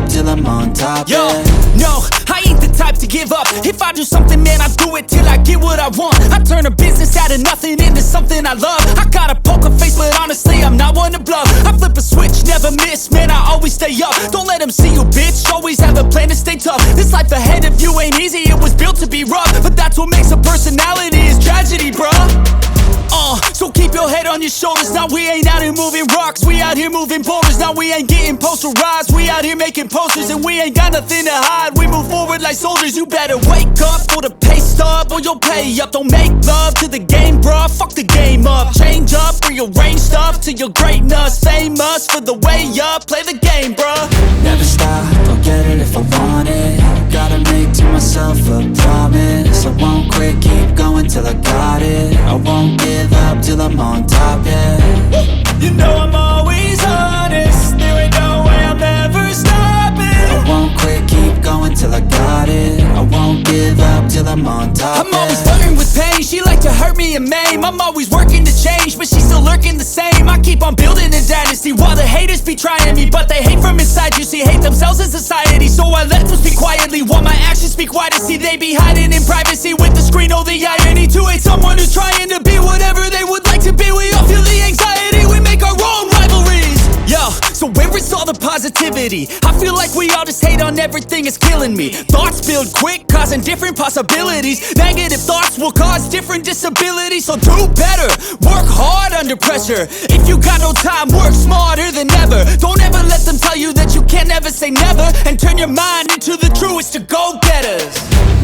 up till I'm on top, Yo, yeah. no, I ain't the type to give up. If I do something, man, I do it till I get what I want. I turn a business out of nothing into something I love. I got a poker face, but honestly, I'm not one to bluff. I flip a switch, never miss, man, I always stay up. Don't let them see you, bitch, always have a plan to stay tough. This life ahead of you ain't easy, it was built to be rough. But that's what makes a personality, is tragedy, bruh. So keep your head on your shoulders. Now we ain't out here moving rocks, we out here moving boulders. Now we ain't getting posterized, we out here making posters. And we ain't got nothing to hide, we move forward like soldiers. You better wake up for the pay stub, or you'll pay up. Don't make love to the game, bruh, fuck the game up. Change up, rearrange stuff to your greatness. Famous for the way up, play the game, bruh. Never stop, I'll get it if I want it. Gotta make to myself a promise. I won't quit, keep going till I got it. I won't give up till I'm on top, yeah. You know I'm always honest, there ain't no way I'm ever stopping. I won't quit, keep going till I got it. I won't give up till I'm on top, I'm always flirting with pain, she like to hurt me and maim. I'm always working to change, but she's still lurking the same. I keep on building a dynasty while the haters be trying me. But they hate from inside, you see, hate themselves in society. So I let them speak quietly while my actions speak wider. See, they be hiding in privacy with the screen, oh the irony. To hate someone who's trying to be whatever they would like to be. We all feel the anxiety, we make our own rivalries. Yo, so where is all the positivity? I feel like we all just hate on everything, it's killing me. Thoughts build quick, causing different possibilities. Negative thoughts will cause different disabilities. So do better, work hard under pressure. If you got no time, work smarter than ever. Don't ever let them tell you that you can't never say never. And turn your mind into the truest of go-getters.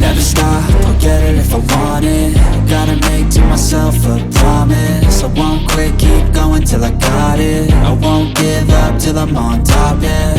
Never stop, I'll get it if I want it. Gotta make to myself a promise. I won't quit, keep going till I got it. I won't give up till I'm on top, yeah.